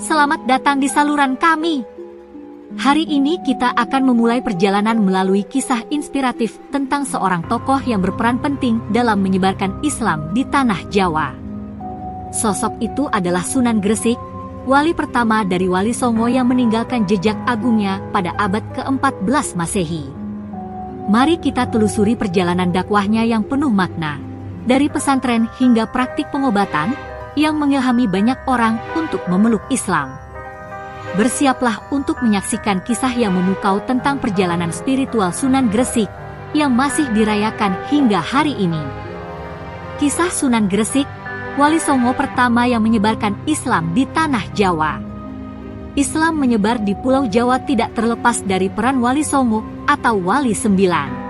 selamat datang di saluran kami. Hari ini kita akan memulai perjalanan melalui kisah inspiratif tentang seorang tokoh yang berperan penting dalam menyebarkan Islam di tanah Jawa. Sosok itu adalah Sunan Gresik, wali pertama dari Wali Songo yang meninggalkan jejak agungnya pada abad ke-14 Masehi. Mari kita telusuri perjalanan dakwahnya yang penuh makna, dari pesantren hingga praktik pengobatan, yang mengilhami banyak orang untuk memeluk Islam. Bersiaplah untuk menyaksikan kisah yang memukau tentang perjalanan spiritual Sunan Gresik yang masih dirayakan hingga hari ini. Kisah Sunan Gresik, Wali Songo pertama yang menyebarkan Islam di tanah Jawa. Islam menyebar di Pulau Jawa tidak terlepas dari peran Wali Songo atau Wali Sembilan.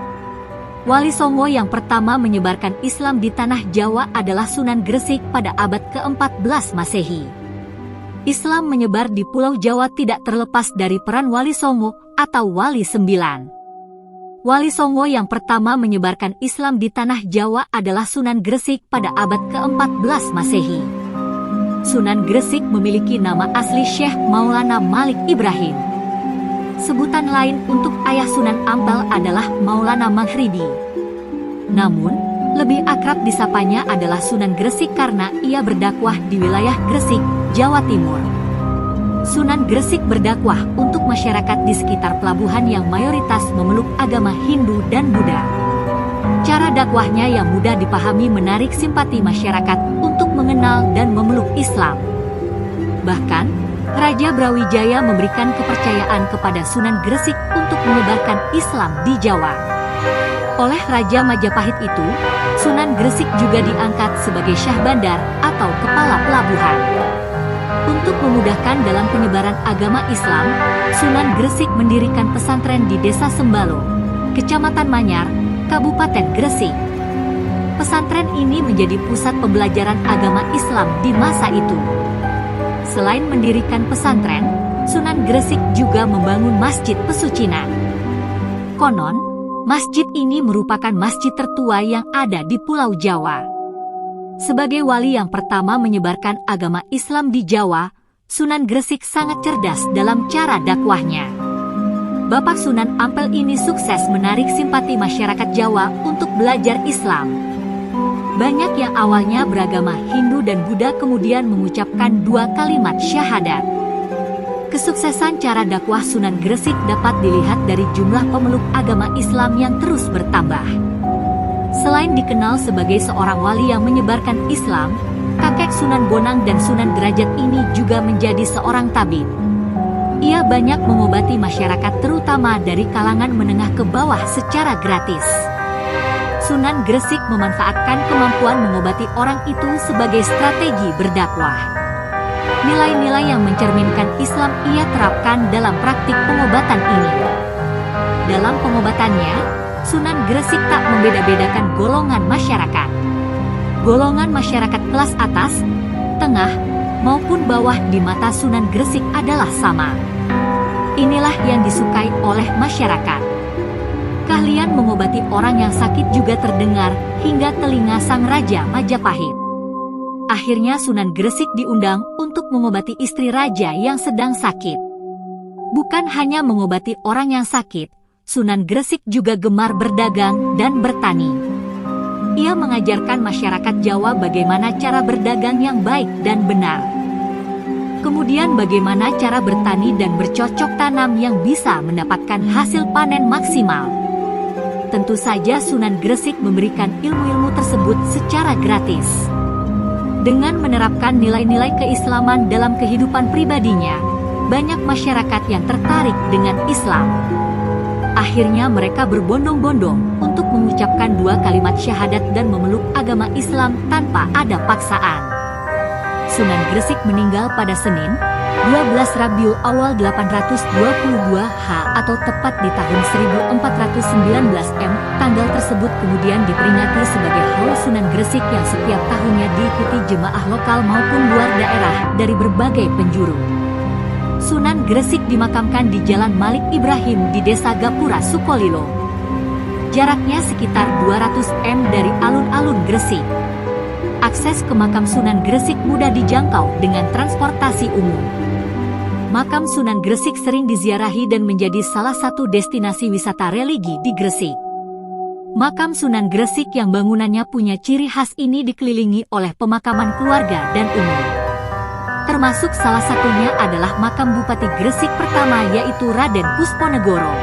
Wali Songo yang pertama menyebarkan Islam di tanah Jawa adalah Sunan Gresik pada abad ke-14 Masehi. Islam menyebar di Pulau Jawa tidak terlepas dari peran Wali Songo atau Wali Sembilan. Wali Songo yang pertama menyebarkan Islam di tanah Jawa adalah Sunan Gresik pada abad ke-14 Masehi. Sunan Gresik memiliki nama asli Syekh Maulana Malik Ibrahim. Sebutan lain untuk ayah Sunan Ampel adalah Maulana Maghribi. Namun, lebih akrab disapanya adalah Sunan Gresik karena ia berdakwah di wilayah Gresik, Jawa Timur. Sunan Gresik berdakwah untuk masyarakat di sekitar pelabuhan yang mayoritas memeluk agama Hindu dan Buddha. Cara dakwahnya yang mudah dipahami menarik simpati masyarakat untuk mengenal dan memeluk Islam. Bahkan, Raja Brawijaya memberikan kepercayaan kepada Sunan Gresik untuk menyebarkan Islam di Jawa. Oleh Raja Majapahit itu, Sunan Gresik juga diangkat sebagai Syah Bandar atau Kepala Pelabuhan. Untuk memudahkan dalam penyebaran agama Islam, Sunan Gresik mendirikan pesantren di Desa Sembalo, Kecamatan Manyar, Kabupaten Gresik. Pesantren ini menjadi pusat pembelajaran agama Islam di masa itu. Selain mendirikan pesantren, Sunan Gresik juga membangun masjid pesucinan. Konon, masjid ini merupakan masjid tertua yang ada di Pulau Jawa. Sebagai wali yang pertama menyebarkan agama Islam di Jawa, Sunan Gresik sangat cerdas dalam cara dakwahnya. Bapak Sunan Ampel ini sukses menarik simpati masyarakat Jawa untuk belajar Islam. Banyak yang awalnya beragama Hindu dan Buddha kemudian mengucapkan 2 kalimat syahadat. Kesuksesan cara dakwah Sunan Gresik dapat dilihat dari jumlah pemeluk agama Islam yang terus bertambah. Selain dikenal sebagai seorang wali yang menyebarkan Islam, kakek Sunan Bonang dan Sunan Derajat ini juga menjadi seorang tabib. Ia banyak mengobati masyarakat terutama dari kalangan menengah ke bawah secara gratis. Sunan Gresik memanfaatkan kemampuan mengobati orang itu sebagai strategi berdakwah. Nilai-nilai yang mencerminkan Islam ia terapkan dalam praktik pengobatan ini. Dalam pengobatannya, Sunan Gresik tak membeda-bedakan golongan masyarakat. Golongan masyarakat kelas atas, tengah, maupun bawah di mata Sunan Gresik adalah sama. Inilah yang disukai oleh masyarakat. Keahlian mengobati orang yang sakit juga terdengar hingga telinga sang Raja Majapahit. Akhirnya Sunan Gresik diundang untuk mengobati istri raja yang sedang sakit. Bukan hanya mengobati orang yang sakit, Sunan Gresik juga gemar berdagang dan bertani. Ia mengajarkan masyarakat Jawa bagaimana cara berdagang yang baik dan benar. Kemudian bagaimana cara bertani dan bercocok tanam yang bisa mendapatkan hasil panen maksimal. Tentu saja Sunan Gresik memberikan ilmu-ilmu tersebut secara gratis. Dengan menerapkan nilai-nilai keislaman dalam kehidupan pribadinya, banyak masyarakat yang tertarik dengan Islam. Akhirnya mereka berbondong-bondong untuk mengucapkan 2 kalimat syahadat dan memeluk agama Islam tanpa ada paksaan. Sunan Gresik meninggal pada Senin, 12 Rabiul Awal 822 H atau tepat di tahun 1419 M. Tanggal tersebut kemudian diperingati sebagai Haul Sunan Gresik yang setiap tahunnya diikuti jemaah lokal maupun luar daerah dari berbagai penjuru. Sunan Gresik dimakamkan di Jalan Malik Ibrahim di Desa Gapura, Sukolilo. Jaraknya sekitar 200 m dari alun-alun Gresik. Akses ke makam Sunan Gresik mudah dijangkau dengan transportasi umum. Makam Sunan Gresik sering diziarahi dan menjadi salah satu destinasi wisata religi di Gresik. Makam Sunan Gresik yang bangunannya punya ciri khas ini dikelilingi oleh pemakaman keluarga dan umum. Termasuk salah satunya adalah makam Bupati Gresik pertama yaitu Raden Pusponegoro.